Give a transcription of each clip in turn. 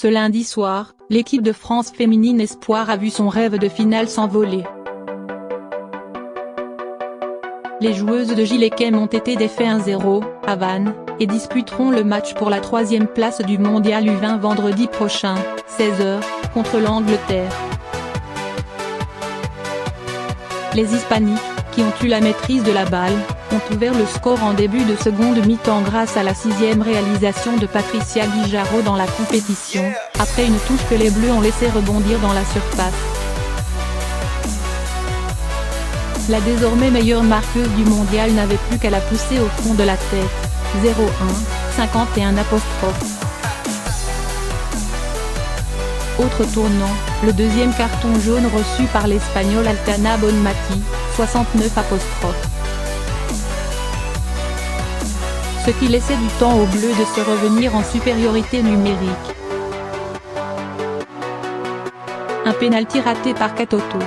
Ce lundi soir, l'équipe de France féminine espoir a vu son rêve de finale s'envoler. Les joueuses de Gilles-Kem ont été défaites 1-0, à Vannes, et disputeront le match pour la 3e place du mondial U20 vendredi prochain, 16h, contre l'Angleterre. Les Hispaniques, qui ont eu la maîtrise de la balle, ont ouvert le score en début de seconde mi-temps grâce à la 6e réalisation de Patricia Guijarro dans la compétition, après une touche que les Bleus ont laissé rebondir dans la surface. La désormais meilleure marqueuse du mondial n'avait plus qu'à la pousser au fond de la tête, 0-1, 51 apostrophe. Autre tournant, le deuxième carton jaune reçu par l'Espagnole Altana Bonmati, 69 apostrophe. Ce qui laissait du temps aux Bleus de se revenir en supériorité numérique. Un pénalty raté par Katoto.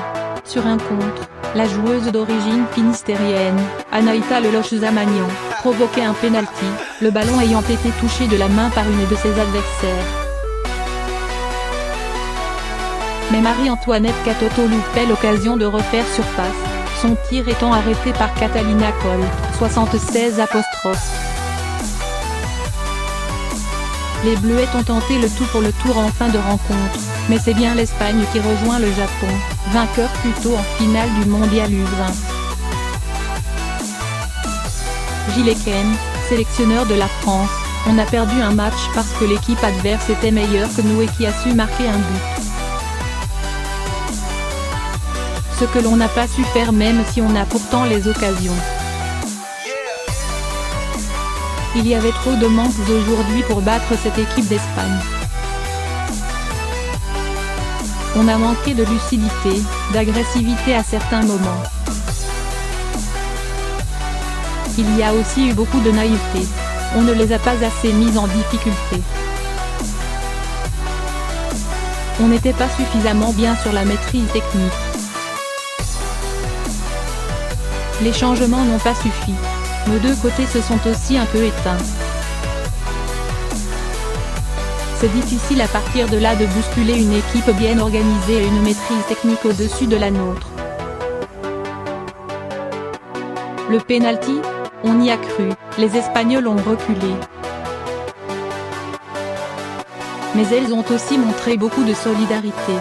Sur un contre, la joueuse d'origine finistérienne, Anaïta Leloche-Zamagnan, provoquait un pénalty, le ballon ayant été touché de la main par une de ses adversaires. Mais Marie-Antoinette Katoto loupait l'occasion de refaire surface, son tir étant arrêté par Catalina Coll, 76 apostrophe. Les Bleuettes ont tenté le tout pour le tour en fin de rencontre, mais c'est bien l'Espagne qui rejoint le Japon, vainqueur plus tôt en finale du mondial U20. Gilles-Kem, sélectionneur de la France, on a perdu un match parce que l'équipe adverse était meilleure que nous et qui a su marquer un but. Ce que l'on n'a pas su faire même si on a pourtant les occasions. Il y avait trop de manques aujourd'hui pour battre cette équipe d'Espagne. On a manqué de lucidité, d'agressivité à certains moments. Il y a aussi eu beaucoup de naïveté. On ne les a pas assez mises en difficulté. On n'était pas suffisamment bien sur la maîtrise technique. Les changements n'ont pas suffi. Nos deux côtés se sont aussi un peu éteints. C'est difficile à partir de là de bousculer une équipe bien organisée et une maîtrise technique au-dessus de la nôtre. Le pénalty, on y a cru, les Espagnols ont reculé. Mais elles ont aussi montré beaucoup de solidarité.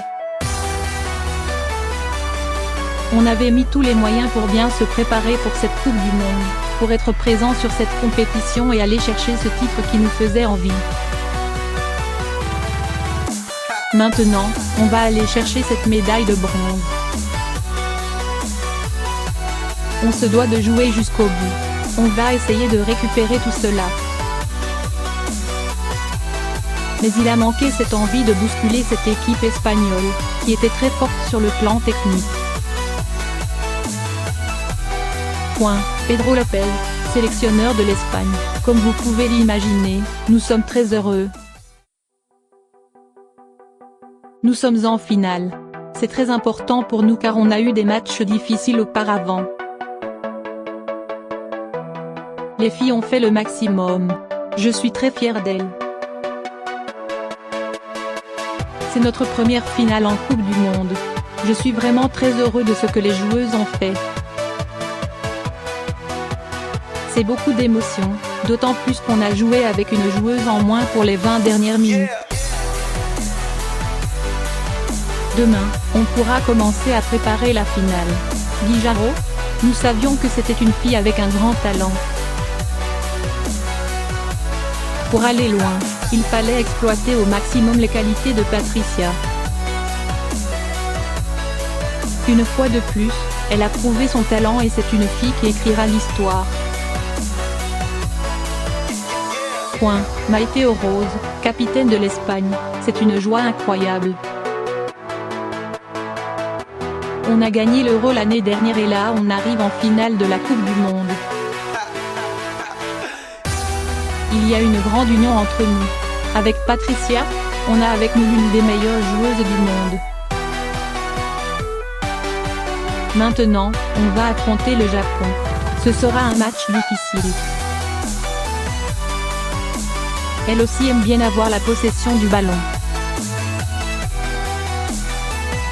On avait mis tous les moyens pour bien se préparer pour cette Coupe du Monde, pour être présent sur cette compétition et aller chercher ce titre qui nous faisait envie. Maintenant, on va aller chercher cette médaille de bronze. On se doit de jouer jusqu'au bout. On va essayer de récupérer tout cela. Mais il a manqué cette envie de bousculer cette équipe espagnole, qui était très forte sur le plan technique. Pedro Lopez, sélectionneur de l'Espagne, comme vous pouvez l'imaginer, nous sommes très heureux. Nous sommes en finale. C'est très important pour nous car on a eu des matchs difficiles auparavant. Les filles ont fait le maximum. Je suis très fière d'elles. C'est notre première finale en Coupe du Monde. Je suis vraiment très heureux de ce que les joueuses ont fait. C'est beaucoup d'émotions, d'autant plus qu'on a joué avec une joueuse en moins pour les 20 dernières minutes. Demain, on pourra commencer à préparer la finale. Guijarro, nous savions que c'était une fille avec un grand talent. Pour aller loin, il fallait exploiter au maximum les qualités de Patricia. Une fois de plus, elle a prouvé son talent et c'est une fille qui écrira l'histoire. Maite Oroz, capitaine de l'Espagne, c'est une joie incroyable. On a gagné l'Euro l'année dernière et là on arrive en finale de la Coupe du Monde. Il y a une grande union entre nous. Avec Patricia, on a avec nous l'une des meilleures joueuses du monde. Maintenant, on va affronter le Japon. Ce sera un match difficile. Elle aussi aime bien avoir la possession du ballon.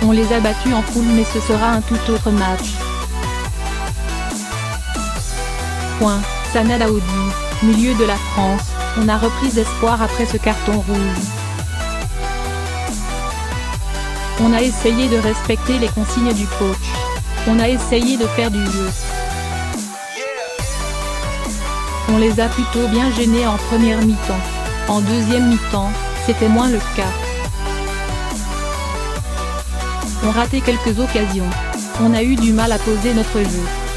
On les a battus en poule, mais ce sera un tout autre match. Sana Daoudi, milieu de la France, on a repris espoir après ce carton rouge. On a essayé de respecter les consignes du coach. On a essayé de faire du jeu. On les a plutôt bien gênés en première mi-temps. En deuxième mi-temps, c'était moins le cas. On ratait quelques occasions. On a eu du mal à poser notre jeu.